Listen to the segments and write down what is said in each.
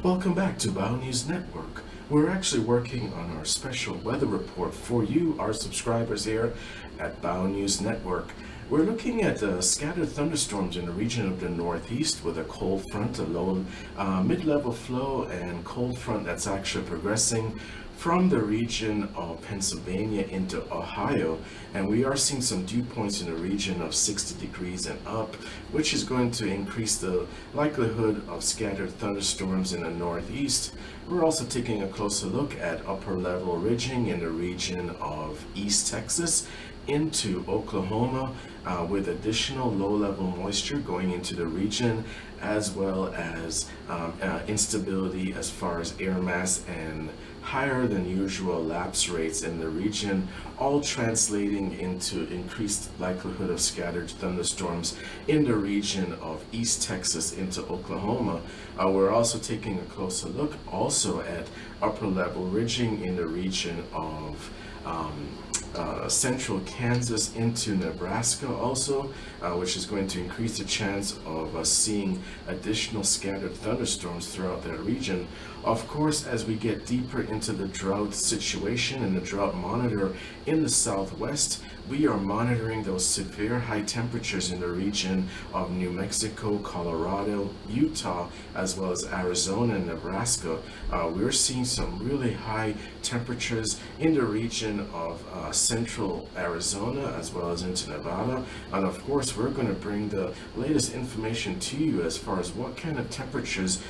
Welcome back to Bio News Network. We're actually working on our special weather report for you, our subscribers here at Bio News Network. We're looking at scattered thunderstorms in the region of the Northeast with a cold front, a low mid-level flow, and cold front that's actually progressing from the region of Pennsylvania into Ohio, and we are seeing some dew points in the region of 60 degrees and up, which is going to increase the likelihood of scattered thunderstorms in the Northeast. We're also taking a closer look at upper level ridging in the region of East Texas into Oklahoma, with additional low level moisture going into the region, as well as instability as far as air mass and higher than usual lapse rates in the region, all translating into increased likelihood of scattered thunderstorms in the region of East Texas into Oklahoma. We're also taking a closer look also at upper level ridging in the region of central Kansas into Nebraska also, which is going to increase the chance of us seeing additional scattered thunderstorms throughout that region. Of course, as we get deeper into the drought situation and the drought monitor in the southwest, we are monitoring those severe high temperatures in the region of New Mexico, Colorado, Utah, as well as Arizona and Nebraska. We're seeing some really high temperatures in the region of central Arizona as well as into Nevada. And of course, we're going to bring the latest information to you as far as what kind of temperatures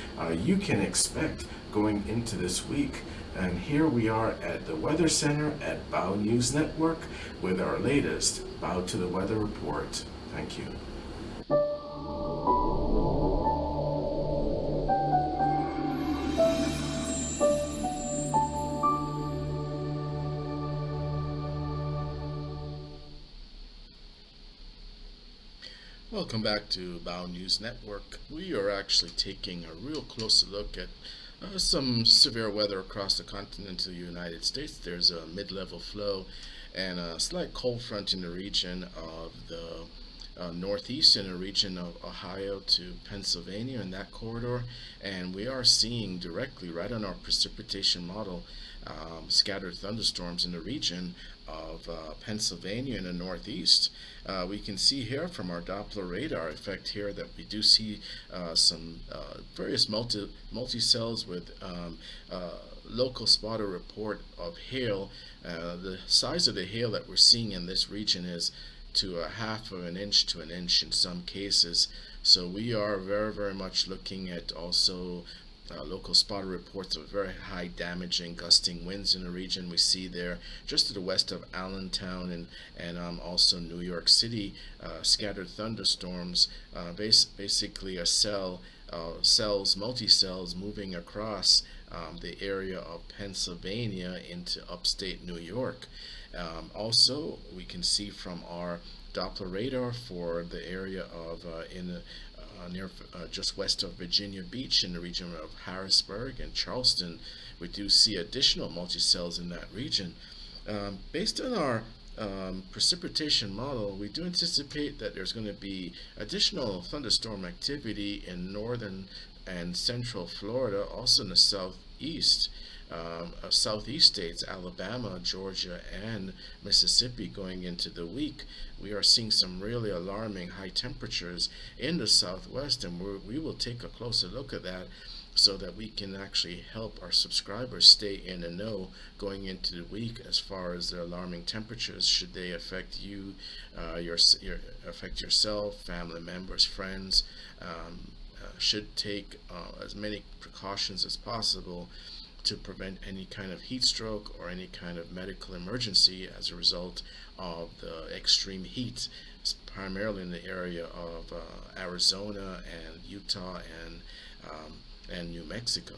you can expect going into this week. And here we are at the Weather Center at Bao News Network with our latest Bow to the Weather report. Thank you. Welcome back to Bao News Network. We are actually taking a real close look at some severe weather across the continental United States. There's a mid-level flow and a slight cold front in the region of the northeast, in the region of Ohio to Pennsylvania in that corridor, and we are seeing directly right on our precipitation model scattered thunderstorms in the region of Pennsylvania in the northeast. We can see here from our Doppler radar effect here that we do see some various multi-cells with local spotter report of hail. The size of the hail that we're seeing in this region is to a half of an inch to an inch in some cases. So we are very, very much looking at also local spotter reports of very high damaging gusting winds in the region. We see there just to the west of Allentown and also New York City, scattered thunderstorms, basically a cells, multi-cells moving across the area of Pennsylvania into upstate New York. Also, we can see from our Doppler radar for the area of near just west of Virginia Beach in the region of Harrisburg and Charleston, we do see additional multicells in that region. Based on our precipitation model, we do anticipate that there's going to be additional thunderstorm activity in northern and central Florida, also in the southeast. Southeast states, Alabama, Georgia, and Mississippi going into the week. We are seeing some really alarming high temperatures in the southwest, and we will take a closer look at that so that we can actually help our subscribers stay in the know going into the week as far as the alarming temperatures. Should they affect you, affect yourself, family members, friends, should take as many precautions as possible to prevent any kind of heat stroke or any kind of medical emergency as a result of the extreme heat, primarily in the area of Arizona and Utah and New Mexico.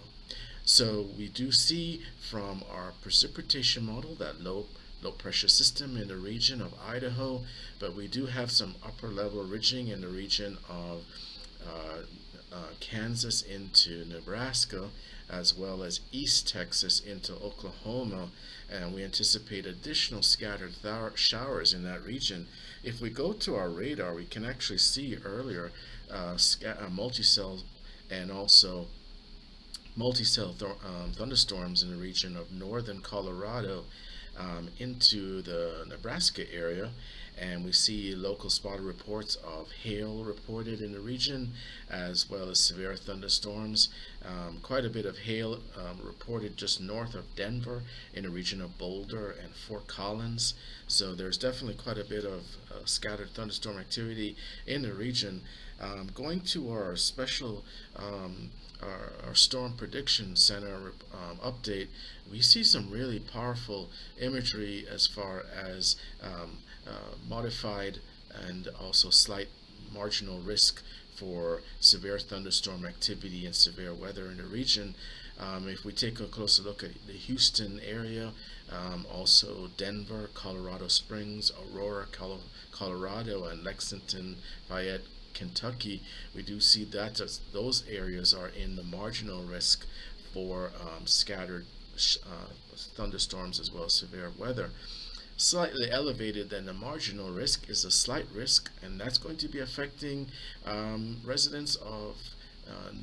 So we do see from our precipitation model that low pressure system in the region of Idaho, but we do have some upper level ridging in the region of Kansas into Nebraska, as well as East Texas into Oklahoma, and we anticipate additional scattered showers in that region. If we go to our radar, we can actually see earlier multi-cell and also multi-cell thunderstorms in the region of northern Colorado into the Nebraska area, and we see local spotted reports of hail reported in the region, as well as severe thunderstorms. Quite a bit of hail reported just north of Denver in the region of Boulder and Fort Collins. So there's definitely quite a bit of scattered thunderstorm activity in the region. Going to our special our Storm Prediction Center update, we see some really powerful imagery as far as modified and also slight marginal risk for severe thunderstorm activity and severe weather in the region. If we take a closer look at the Houston area, also Denver, Colorado Springs, Aurora, Colorado, and Lexington, Fayette, Kentucky, we do see that those areas are in the marginal risk for scattered thunderstorms as well as severe weather. Slightly elevated than the marginal risk is a slight risk, and that's going to be affecting residents of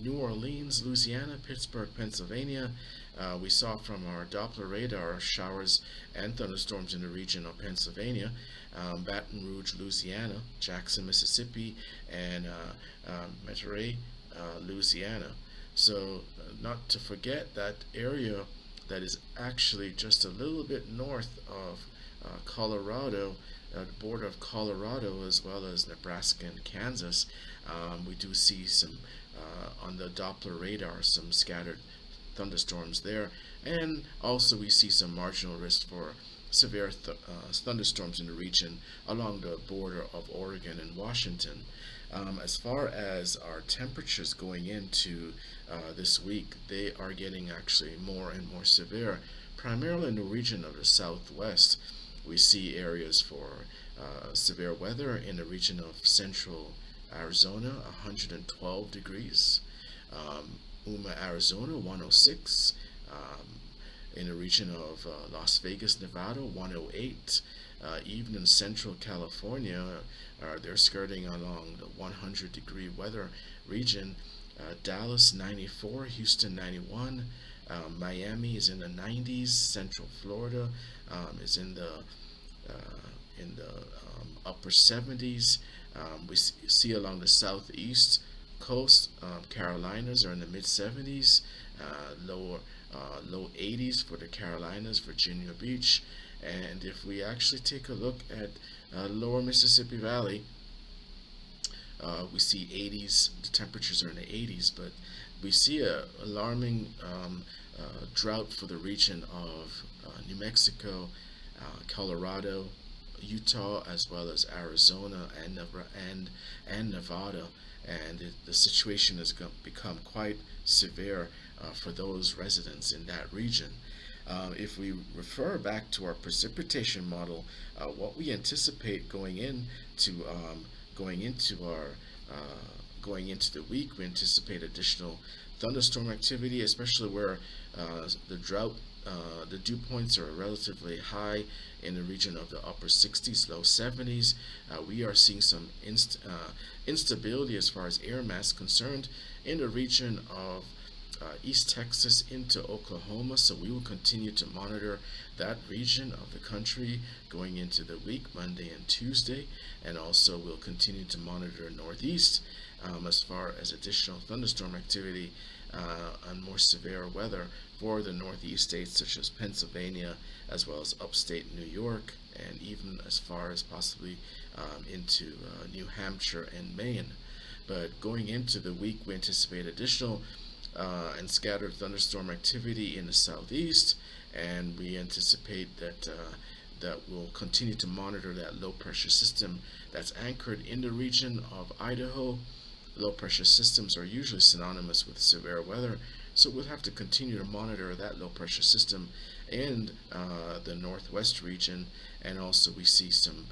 New Orleans, Louisiana, Pittsburgh, Pennsylvania. We saw from our Doppler radar showers and thunderstorms in the region of Pennsylvania, Baton Rouge, Louisiana, Jackson, Mississippi, and Monterey, Louisiana. So, not to forget that area that is actually just a little bit north of Colorado, the border of Colorado, as well as Nebraska and Kansas. We do see some on the Doppler radar, some scattered thunderstorms there, and also we see some marginal risk for severe thunderstorms in the region along the border of Oregon and Washington. As far as our temperatures going into this week, they are getting actually more and more severe, primarily in the region of the southwest. We see areas for severe weather in the region of central Arizona, 112 degrees. Yuma, Arizona, 106. In the region of Las Vegas, Nevada, 108. Even in central California, they're skirting along the 100-degree weather region. Dallas, 94. Houston, 91. Miami is in the 90s. Central Florida is in the upper 70s. We see along the southeast coast, Carolinas are in the mid 70s, low 80s for the Carolinas, Virginia Beach, and if we actually take a look at lower Mississippi Valley, we see 80s. The temperatures are in the 80s, but we see a alarming drought for the region of New Mexico, Colorado, Utah, as well as Arizona and Nevada, and the situation has become quite severe for those residents in that region. If we refer back to our precipitation model, what we anticipate going into the week, we anticipate additional thunderstorm activity, especially where the dew points are relatively high in the region of the upper 60s, low 70s. We are seeing some instability as far as air mass concerned in the region of East Texas into Oklahoma, so we will continue to monitor that region of the country going into the week, Monday and Tuesday, and also we'll continue to monitor Northeast as far as additional thunderstorm activity and more severe weather for the Northeast states such as Pennsylvania, as well as upstate New York, and even as far as possibly into New Hampshire and Maine. But going into the week, we anticipate additional and scattered thunderstorm activity in the southeast, and we anticipate that we'll continue to monitor that low pressure system that's anchored in the region of Idaho. Low pressure systems are usually synonymous with severe weather, so we'll have to continue to monitor that low pressure system in the northwest region, and also we see some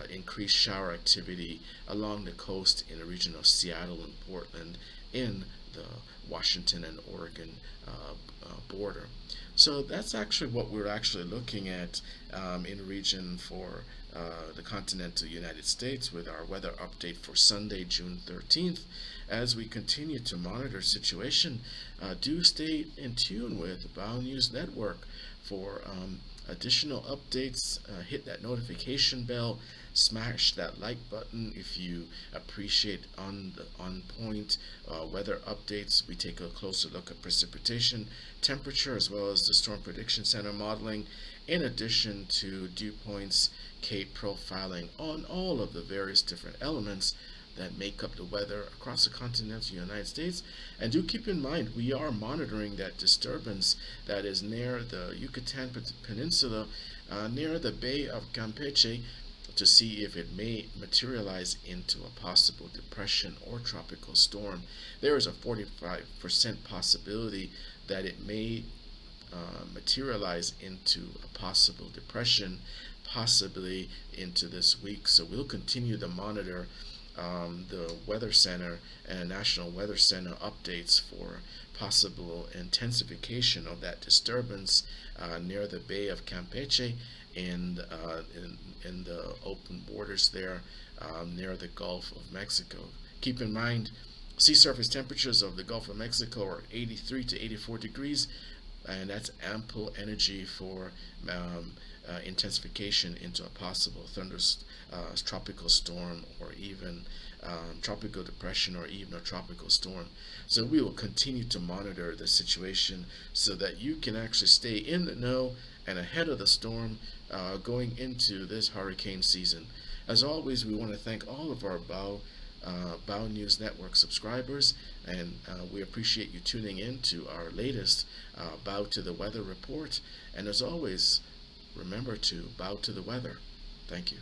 increased shower activity along the coast in the region of Seattle and Portland in the Washington and Oregon border. So that's actually what we're actually looking at in the region for the continental United States with our weather update for Sunday, June 13th. As we continue to monitor situation, do stay in tune with Bow News Network for additional updates. Hit that notification bell, smash that like button if you appreciate on point weather updates. We take a closer look at precipitation, temperature, as well as the Storm Prediction Center modeling, in addition to dew points, Cape profiling on all of the various different elements that make up the weather across the continental United States. And do keep in mind, we are monitoring that disturbance that is near the Yucatan Peninsula, near the Bay of Campeche, to see if it may materialize into a possible depression or tropical storm. There is a 45% possibility that it may materialize into a possible depression, possibly into this week. So we'll continue to monitor the Weather Center and National Weather Center updates for possible intensification of that disturbance near the Bay of Campeche and in the open borders there near the Gulf of Mexico. Keep in mind, sea surface temperatures of the Gulf of Mexico are 83 to 84 degrees, and that's ample energy for intensification into a possible tropical storm, or even tropical depression, or even a tropical storm. So we will continue to monitor the situation so that you can actually stay in the know and ahead of the storm going into this hurricane season. As always, we want to thank all of our Bow News Network subscribers, and we appreciate you tuning in to our latest Bow to the Weather report. And as always, remember to bow to the weather. Thank you.